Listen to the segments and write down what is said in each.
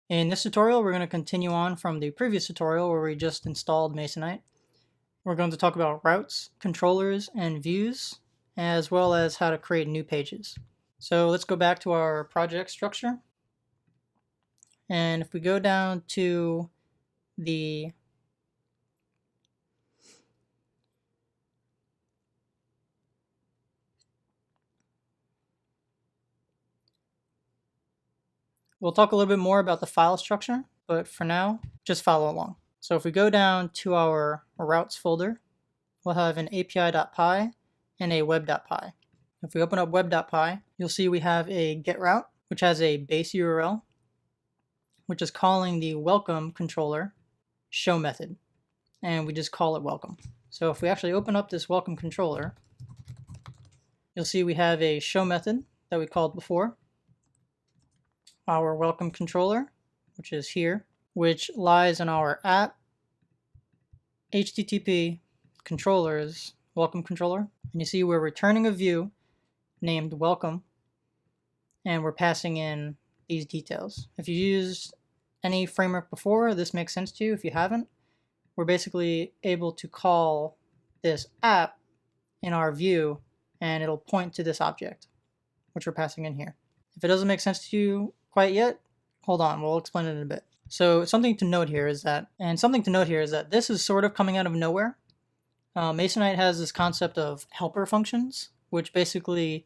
In this tutorial, we're going to continue on from the previous tutorial where we just installed Masonite. We're going to talk about routes, controllers, and views, as well as how to create new pages. So let's go back to our project structure. And if we go down to the we'll talk a little bit more about the file structure, but for now, just follow along. So if we go down to our routes folder, we'll have an api.py and a web.py. If we open up web.py, you'll see we have a get route, which has a base URL, which is calling the welcome controller show method, and we just call it welcome. So if we actually open up this welcome controller, you'll see we have a show method that we called before, our welcome controller, which is here, which lies in our app HTTP controllers welcome controller. And you see we're returning a view named welcome, and we're passing in these details. If you used any framework before, this makes sense to you. If you haven't, we're basically able to call this app in our view, and it'll point to this object, which we're passing in here. If it doesn't make sense to you quite yet, hold on, we'll explain it in a bit. So something to note here is that this is sort of coming out of nowhere. Masonite has this concept of helper functions, which basically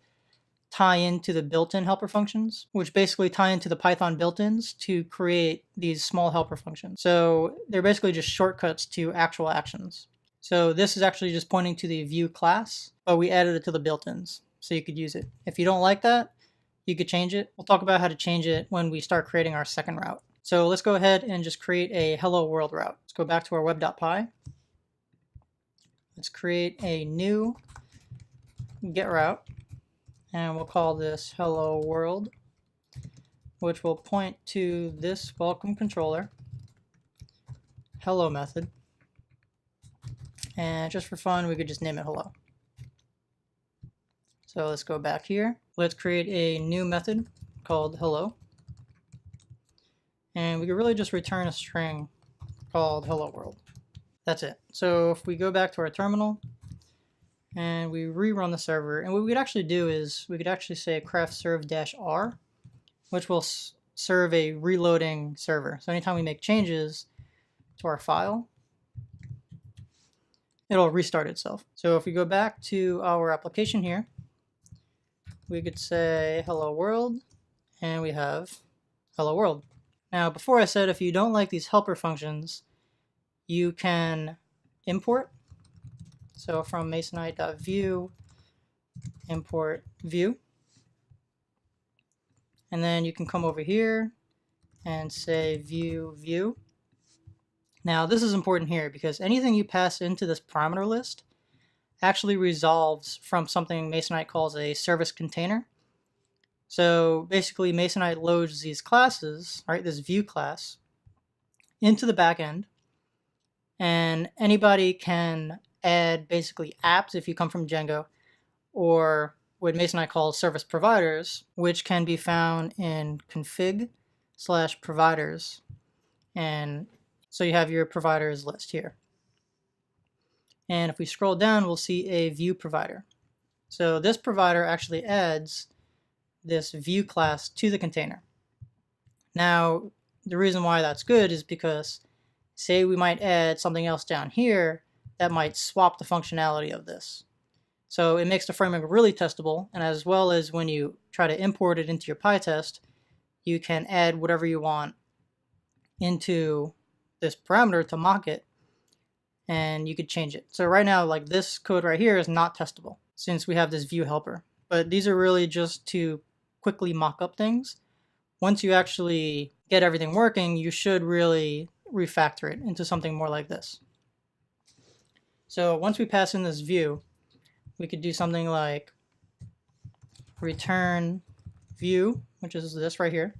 tie into the built-in helper functions, which basically tie into the Python built-ins to create these small helper functions. So they're basically just shortcuts to actual actions. So this is actually just pointing to the view class, but we added it to the built-ins, so you could use it. If you don't like that, you could change it. We'll talk about how to change it when we start creating our second route. So let's go ahead and just create a hello world route. Let's go back to our web.py. Let's create a new get route, and we'll call this hello world, which will point to this welcome controller hello method. And just for fun, we could just name it hello. So let's go back here. Let's create a new method called hello. And we could really just return a string called hello world. That's it. So if we go back to our terminal and we rerun the server, and what we could actually do is we could actually say craft serve-r, which will serve a reloading server. So anytime we make changes to our file, it'll restart itself. So if we go back to our application here, we could say hello world, and we have hello world. Now, before I said if you don't like these helper functions, you can import. So from masonite.view, import view. And then you can come over here and say view. Now, this is important here because anything you pass into this parameter list actually resolves from something Masonite calls a service container. So basically, Masonite loads these classes, right, this view class, into the backend, and anybody can add basically apps if you come from Django, or what Masonite calls service providers, which can be found in config/providers. And so you have your providers list here. And if we scroll down, we'll see a view provider. So this provider actually adds this view class to the container. Now, the reason why that's good is because say we might add something else down here that might swap the functionality of this. So it makes the framework really testable, and as well as when you try to import it into your PyTest, you can add whatever you want into this parameter to mock it, and you could change it. So right now, like this code right here is not testable since we have this view helper. But these are really just to quickly mock up things. Once you actually get everything working, you should really refactor it into something more like this. So once we pass in this view, we could do something like return view, which is this right here,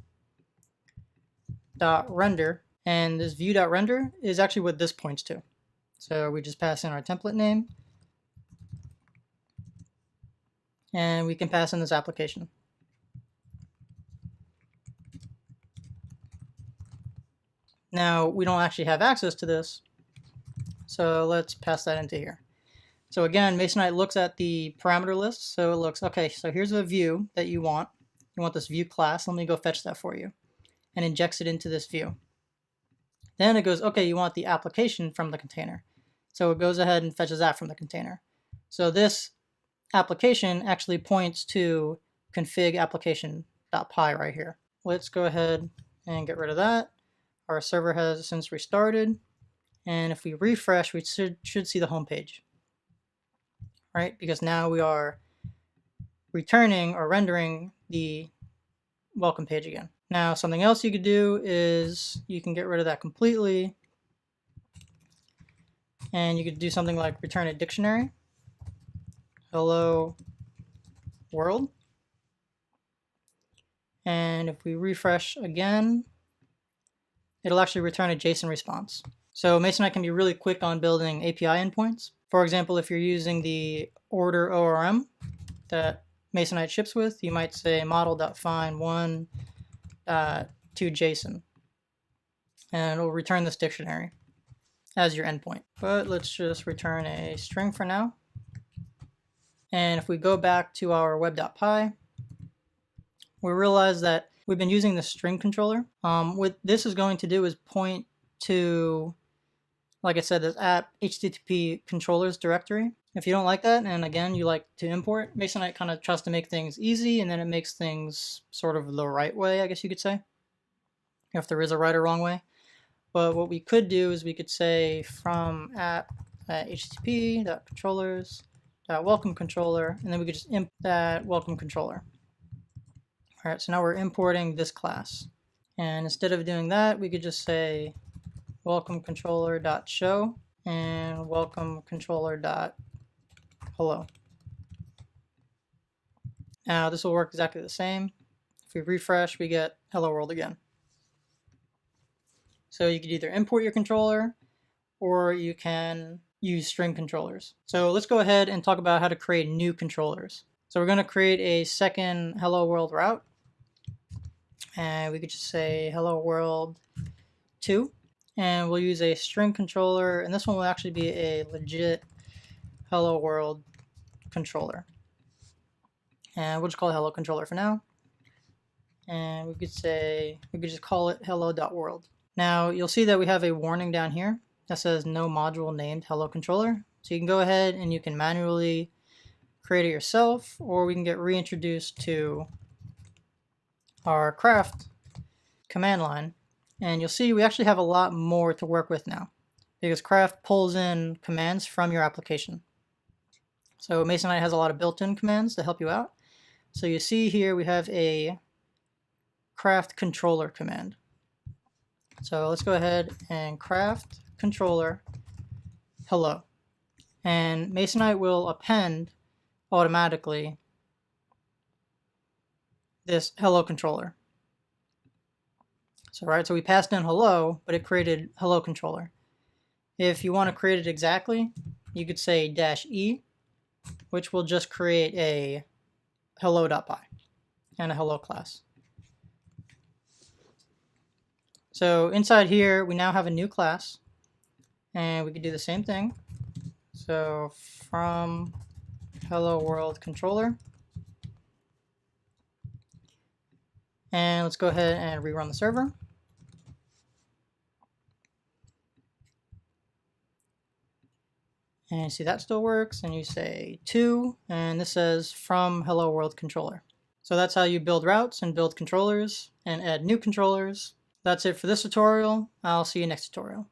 dot render, and this view dot render is actually what this points to. So we just pass in our template name, and we can pass in this application. Now, we don't actually have access to this, so let's pass that into here. So again, Masonite looks at the parameter list. So it looks, okay, so here's a view that you want. You want this view class. Let me go fetch that for you. And injects it into this view. Then it goes, okay, you want the application from the container. So it goes ahead and fetches that from the container. So this application actually points to config application.py right here. Let's go ahead and get rid of that. Our server has since restarted. And if we refresh, we should see the home page. Right? Because now we are returning or rendering the welcome page again. Now, something else you could do is you can get rid of that completely. And you could do something like return a dictionary. Hello world. And if we refresh again, it'll actually return a JSON response. So Masonite can be really quick on building API endpoints. For example, if you're using the order ORM that Masonite ships with, you might say model.find1.toJSON, and it'll return this dictionary as your endpoint. But let's just return a string for now. And if we go back to our web.py, we realize that we've been using the string controller. What this is going to do is point to, like I said, this app HTTP controllers directory. If you don't like that, and again, you like to import, Masonite kind of tries to make things easy, and then it makes things sort of the right way, I guess you could say, if there is a right or wrong way. But what we could do is we could say from app.http.controllers.welcome controller, and then we could just import that welcome controller. All right, so now we're importing this class. And instead of doing that, we could just say welcome controller.show and welcome controller.hello. Now this will work exactly the same. If we refresh, we get hello world again. So you could either import your controller or you can use string controllers. So let's go ahead and talk about how to create new controllers. So we're going to create a second hello world route. And we could just say hello world 2. And we'll use a string controller. And this one will actually be a legit hello world controller. And we'll just call it hello controller for now. And we could just call it hello.world. Now you'll see that we have a warning down here that says no module named hello controller. So you can go ahead and you can manually create it yourself, or we can get reintroduced to our craft command line. And you'll see we actually have a lot more to work with now because craft pulls in commands from your application. So Masonite has a lot of built-in commands to help you out. So you see here we have a craft controller command. So let's go ahead and craft controller hello. And Masonite will append automatically this hello controller. So right, so we passed in hello, but it created hello controller. If you want to create it exactly, you could say -e, which will just create a hello.py and a hello class. So inside here, we now have a new class, and we could do the same thing. So from hello world controller, and let's go ahead and rerun the server. And you see that still works, and you say 2, and this says from hello world controller. So that's how you build routes and build controllers and add new controllers. That's it for this tutorial. I'll see you next tutorial.